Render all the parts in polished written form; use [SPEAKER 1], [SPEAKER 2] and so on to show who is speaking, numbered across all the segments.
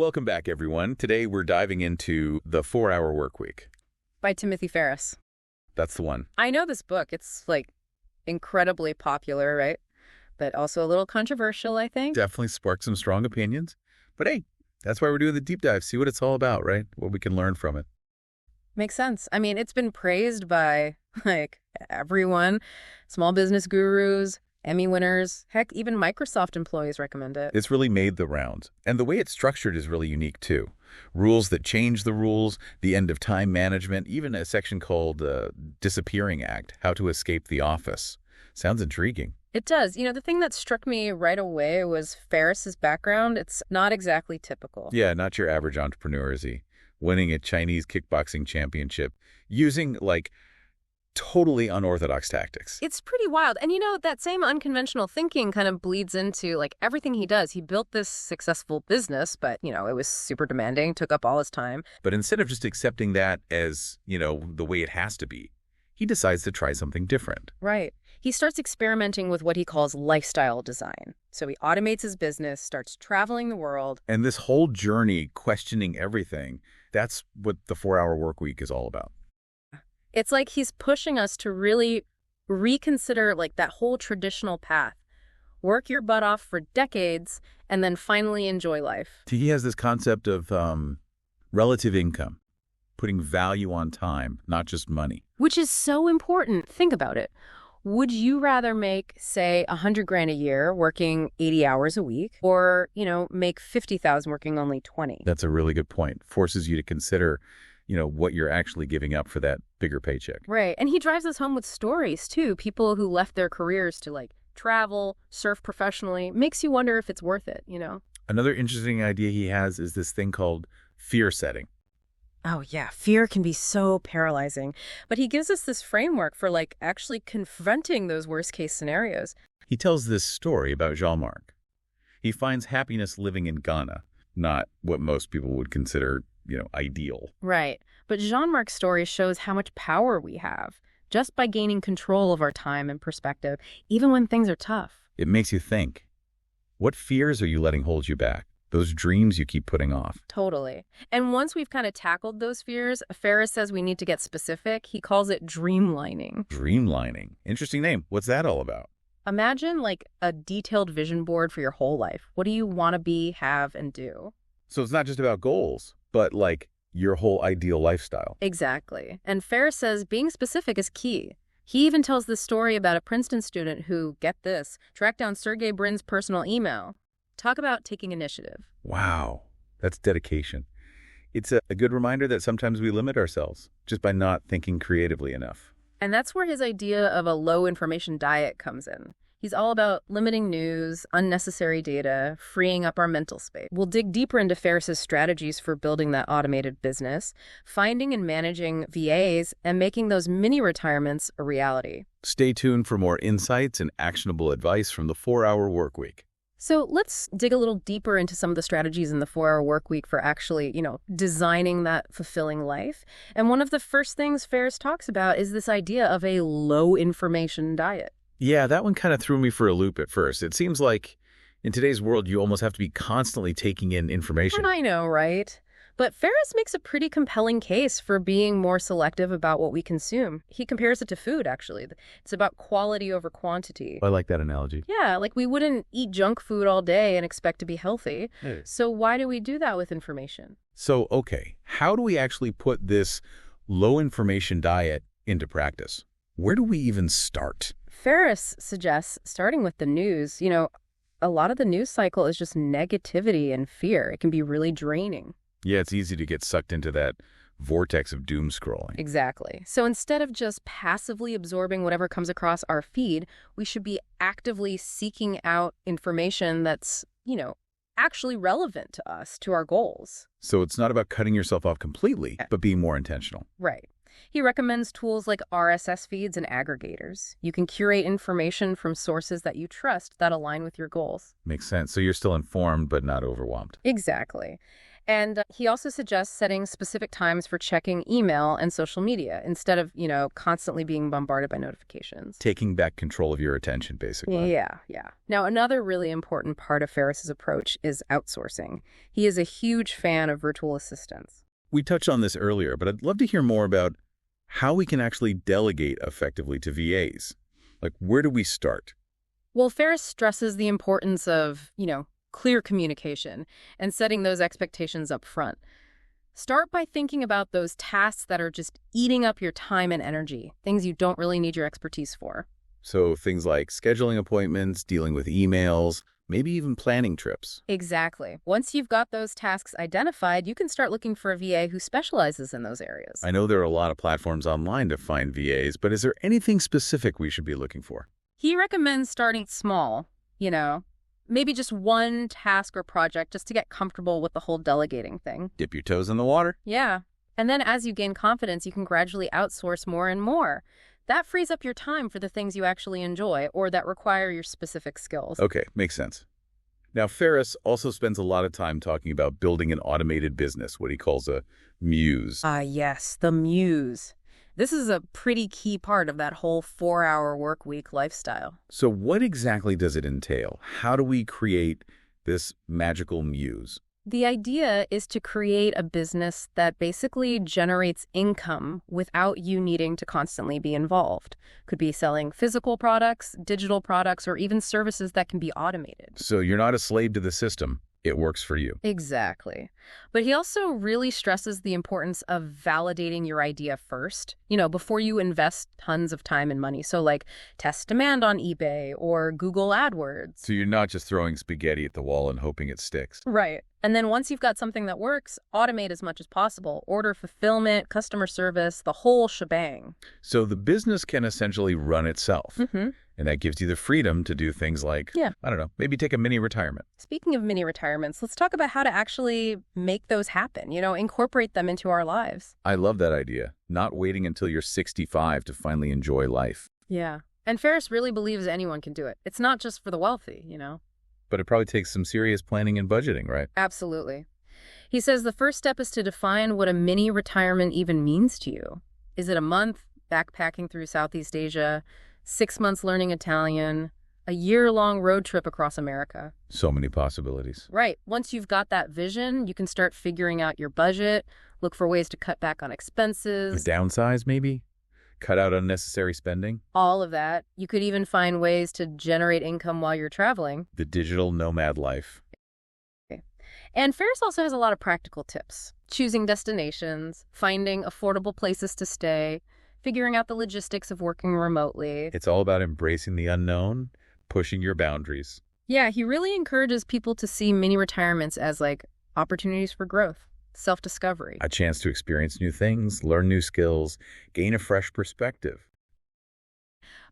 [SPEAKER 1] Welcome back, everyone. Today we're diving into The 4-Hour Workweek.
[SPEAKER 2] By Timothy Ferriss.
[SPEAKER 1] That's the one.
[SPEAKER 2] I know this book. It's, incredibly popular, right? But also a little controversial, I think.
[SPEAKER 1] Definitely sparked some strong opinions. But hey, that's why we're doing the deep dive. See what it's all about, right? What we can learn from it.
[SPEAKER 2] Makes sense. I mean, it's been praised by, everyone. Small business gurus, Emmy winners, heck, even Microsoft employees recommend it.
[SPEAKER 1] It's really made the rounds. And the way it's structured is really unique, too. Rules that change the rules, the end of time management, even a section called Disappearing Act, How to Escape the Office. Sounds intriguing.
[SPEAKER 2] It does. The thing that struck me right away was Ferriss's background. It's not exactly typical.
[SPEAKER 1] Yeah, not your average entrepreneur, is he? Winning a Chinese kickboxing championship, using, totally unorthodox tactics.
[SPEAKER 2] It's pretty wild. And that same unconventional thinking kind of bleeds into everything he does. He built this successful business, but it was super demanding, took up all his time.
[SPEAKER 1] But instead of just accepting that as, the way it has to be, he decides to try something different.
[SPEAKER 2] Right. He starts experimenting with what he calls lifestyle design. So he automates his business, starts traveling the world.
[SPEAKER 1] And this whole journey, questioning everything, that's what the 4-Hour Workweek is all about.
[SPEAKER 2] It's like he's pushing us to really reconsider that whole traditional path. Work your butt off for decades and then finally enjoy life.
[SPEAKER 1] He has this concept of relative income, putting value on time, not just money.
[SPEAKER 2] Which is so important. Think about it. Would you rather make, say, $100,000 a year working 80 hours a week or, make $50,000 working only 20?
[SPEAKER 1] That's a really good point. Forces you to consider what you're actually giving up for that bigger paycheck.
[SPEAKER 2] Right. And he drives us home with stories, too. People who left their careers to, travel, surf professionally. Makes you wonder if it's worth it,
[SPEAKER 1] Another interesting idea he has is this thing called fear setting.
[SPEAKER 2] Oh, yeah. Fear can be so paralyzing. But he gives us this framework for, actually confronting those worst-case scenarios.
[SPEAKER 1] He tells this story about Jean-Marc. He finds happiness living in Ghana, not what most people would consider ideal.
[SPEAKER 2] Right. But Jean-Marc's story shows how much power we have just by gaining control of our time and perspective, even when things are tough.
[SPEAKER 1] It makes you think, what fears are you letting hold you back? Those dreams you keep putting off.
[SPEAKER 2] Totally. And once we've kind of tackled those fears, Ferriss says we need to get specific. He calls it dreamlining.
[SPEAKER 1] Dreamlining. Interesting name. What's that all about?
[SPEAKER 2] Imagine a detailed vision board for your whole life. What do you want to be, have, and do?
[SPEAKER 1] So it's not just about goals, but your whole ideal lifestyle.
[SPEAKER 2] Exactly. And Ferriss says being specific is key. He even tells this story about a Princeton student who, get this, tracked down Sergey Brin's personal email. Talk about taking initiative.
[SPEAKER 1] Wow. That's dedication. It's a good reminder that sometimes we limit ourselves just by not thinking creatively enough.
[SPEAKER 2] And that's where his idea of a low-information diet comes in. He's all about limiting news, unnecessary data, freeing up our mental space. We'll dig deeper into Ferriss's strategies for building that automated business, finding and managing VAs, and making those mini retirements a reality.
[SPEAKER 1] Stay tuned for more insights and actionable advice from the 4-Hour Workweek.
[SPEAKER 2] So let's dig a little deeper into some of the strategies in the 4-Hour Workweek for actually, designing that fulfilling life. And one of the first things Ferriss talks about is this idea of a low-information diet.
[SPEAKER 1] Yeah, that one kind of threw me for a loop at first. It seems like in today's world, you almost have to be constantly taking in information.
[SPEAKER 2] I know, right? But Ferriss makes a pretty compelling case for being more selective about what we consume. He compares it to food, actually. It's about quality over quantity.
[SPEAKER 1] I like that analogy.
[SPEAKER 2] Yeah, we wouldn't eat junk food all day and expect to be healthy.
[SPEAKER 1] Hey.
[SPEAKER 2] So why do we do that with information?
[SPEAKER 1] So, okay, how do we actually put this low-information diet into practice? Where do we even start?
[SPEAKER 2] Ferriss suggests starting with the news. A lot of the news cycle is just negativity and fear. It can be really draining.
[SPEAKER 1] Yeah, it's easy to get sucked into that vortex of doom scrolling.
[SPEAKER 2] Exactly. So instead of just passively absorbing whatever comes across our feed, we should be actively seeking out information that's, actually relevant to us, to our goals.
[SPEAKER 1] So it's not about cutting yourself off completely, but being more intentional.
[SPEAKER 2] Right. He recommends tools like RSS feeds and aggregators. You can curate information from sources that you trust that align with your goals.
[SPEAKER 1] Makes sense. So you're still informed, but not overwhelmed.
[SPEAKER 2] Exactly. And he also suggests setting specific times for checking email and social media instead of, constantly being bombarded by notifications.
[SPEAKER 1] Taking back control of your attention, basically.
[SPEAKER 2] Yeah. Now, another really important part of Ferriss's approach is outsourcing. He is a huge fan of virtual assistants.
[SPEAKER 1] We touched on this earlier, but I'd love to hear more about how we can actually delegate effectively to VAs. Like, where do we start?
[SPEAKER 2] Well, Ferriss stresses the importance of, clear communication and setting those expectations up front. Start by thinking about those tasks that are just eating up your time and energy, things you don't really need your expertise for.
[SPEAKER 1] So things like scheduling appointments, dealing with emails, maybe even planning trips.
[SPEAKER 2] Exactly. Once you've got those tasks identified, you can start looking for a VA who specializes in those areas.
[SPEAKER 1] I know there are a lot of platforms online to find VAs, but is there anything specific we should be looking for?
[SPEAKER 2] He recommends starting small, maybe just one task or project just to get comfortable with the whole delegating thing.
[SPEAKER 1] Dip your toes in the water.
[SPEAKER 2] Yeah. And then as you gain confidence, you can gradually outsource more and more. That frees up your time for the things you actually enjoy or that require your specific skills.
[SPEAKER 1] Okay, makes sense. Now, Ferriss also spends a lot of time talking about building an automated business, what he calls a muse.
[SPEAKER 2] Yes, the muse. This is a pretty key part of that whole 4-hour work week lifestyle.
[SPEAKER 1] So what exactly does it entail? How do we create this magical muse?
[SPEAKER 2] The idea is to create a business that basically generates income without you needing to constantly be involved. Could be selling physical products, digital products, or even services that can be automated.
[SPEAKER 1] So you're not a slave to the system. It works for you.
[SPEAKER 2] Exactly. But he also really stresses the importance of validating your idea first, before you invest tons of time and money. So like test demand on eBay or Google AdWords.
[SPEAKER 1] So you're not just throwing spaghetti at the wall and hoping it sticks.
[SPEAKER 2] Right. And then once you've got something that works, automate as much as possible. Order fulfillment, customer service, the whole shebang.
[SPEAKER 1] So the business can essentially run itself.
[SPEAKER 2] Mm-hmm.
[SPEAKER 1] And that gives you the freedom to do things like, I don't know, maybe take a mini retirement.
[SPEAKER 2] Speaking of mini retirements, let's talk about how to actually make those happen, incorporate them into our lives.
[SPEAKER 1] I love that idea. Not waiting until you're 65 to finally enjoy life.
[SPEAKER 2] Yeah. And Ferriss really believes anyone can do it. It's not just for the wealthy,
[SPEAKER 1] But it probably takes some serious planning and budgeting, right?
[SPEAKER 2] Absolutely. He says the first step is to define what a mini retirement even means to you. Is it a month backpacking through Southeast Asia, 6 months learning Italian, a year-long road trip across America?
[SPEAKER 1] So many possibilities.
[SPEAKER 2] Right. Once you've got that vision, you can start figuring out your budget, look for ways to cut back on expenses.
[SPEAKER 1] Downsize, maybe? Cut out unnecessary spending?
[SPEAKER 2] All of that. You could even find ways to generate income while you're traveling.
[SPEAKER 1] The digital nomad life.
[SPEAKER 2] Okay. And Ferriss also has a lot of practical tips. Choosing destinations, finding affordable places to stay, figuring out the logistics of working remotely.
[SPEAKER 1] It's all about embracing the unknown, pushing your boundaries.
[SPEAKER 2] Yeah, he really encourages people to see mini retirements as like opportunities for growth, self-discovery.
[SPEAKER 1] A chance to experience new things, learn new skills, gain a fresh perspective.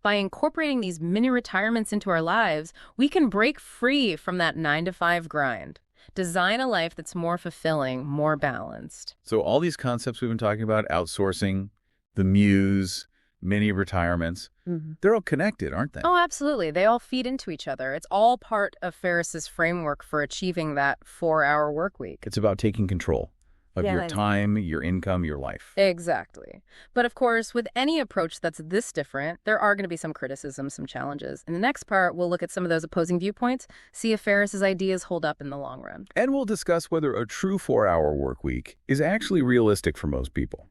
[SPEAKER 2] By incorporating these mini retirements into our lives, we can break free from that 9-to-5 grind. Design a life that's more fulfilling, more balanced.
[SPEAKER 1] So all these concepts we've been talking about, outsourcing, the muse, mini retirements, they're all connected, aren't they?
[SPEAKER 2] Oh, absolutely. They all feed into each other. It's all part of Ferriss's framework for achieving that 4-hour work week.
[SPEAKER 1] It's about taking control of your time, your income, your life.
[SPEAKER 2] Exactly. But of course, with any approach that's this different, there are going to be some criticisms, some challenges. In the next part, we'll look at some of those opposing viewpoints, see if Ferriss's ideas hold up in the long run.
[SPEAKER 1] And we'll discuss whether a true 4-hour work week is actually realistic for most people.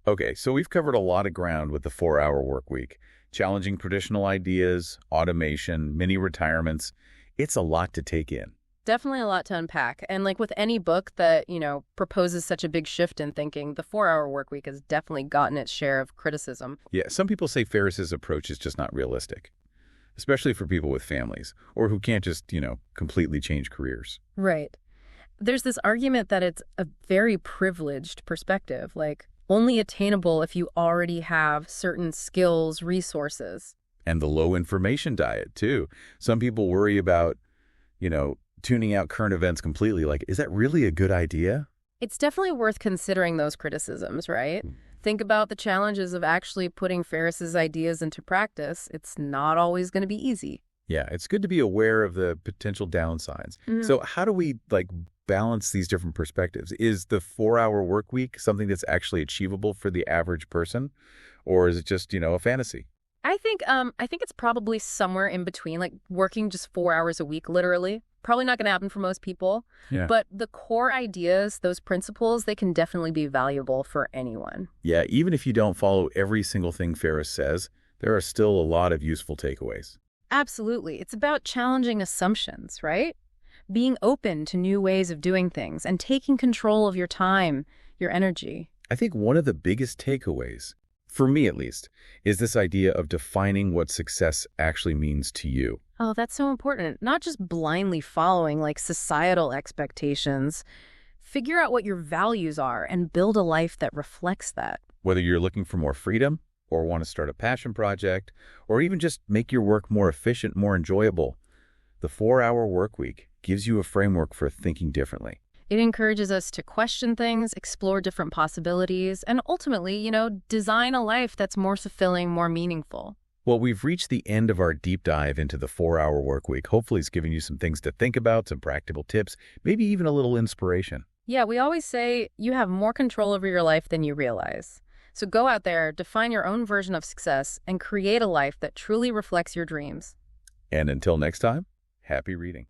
[SPEAKER 1] Okay, so we've covered a lot of ground with the 4-hour work week. Challenging traditional ideas, automation, mini retirements. It's a lot to take in.
[SPEAKER 2] Definitely a lot to unpack. And like with any book that, proposes such a big shift in thinking, the 4-hour work week has definitely gotten its share of criticism.
[SPEAKER 1] Yeah, some people say Ferriss's approach is just not realistic, especially for people with families or who can't just, completely change careers.
[SPEAKER 2] Right. There's this argument that it's a very privileged perspective, like only attainable if you already have certain skills, resources.
[SPEAKER 1] And the low information diet, too. Some people worry about, tuning out current events completely. Like, is that really a good idea?
[SPEAKER 2] It's definitely worth considering those criticisms, right? Think about the challenges of actually putting Ferriss's ideas into practice. It's not always going to be easy.
[SPEAKER 1] Yeah, it's good to be aware of the potential downsides. So how do we, balance these different perspectives? Is the 4-hour work week something that's actually achievable for the average person? Or is it just, a fantasy?
[SPEAKER 2] I think it's probably somewhere in between, like working just 4 hours a week, literally. Probably not going to happen for most people.
[SPEAKER 1] Yeah.
[SPEAKER 2] But the core ideas, those principles, they can definitely be valuable for anyone.
[SPEAKER 1] Yeah, even if you don't follow every single thing Ferriss says, there are still a lot of useful takeaways.
[SPEAKER 2] Absolutely. It's about challenging assumptions, right? Being open to new ways of doing things and taking control of your time, your energy.
[SPEAKER 1] I think one of the biggest takeaways, for me at least, is this idea of defining what success actually means to you.
[SPEAKER 2] Oh, that's so important. Not just blindly following like societal expectations. Figure out what your values are and build a life that reflects that.
[SPEAKER 1] Whether you're looking for more freedom, or want to start a passion project, or even just make your work more efficient, more enjoyable, the 4-hour work week gives you a framework for thinking differently.
[SPEAKER 2] It encourages us to question things, explore different possibilities, and ultimately, design a life that's more fulfilling, more meaningful.
[SPEAKER 1] Well, we've reached the end of our deep dive into the 4-hour work week. Hopefully it's given you some things to think about, some practical tips, maybe even a little inspiration.
[SPEAKER 2] Yeah, we always say you have more control over your life than you realize. So go out there, define your own version of success, and create a life that truly reflects your dreams.
[SPEAKER 1] And until next time, happy reading.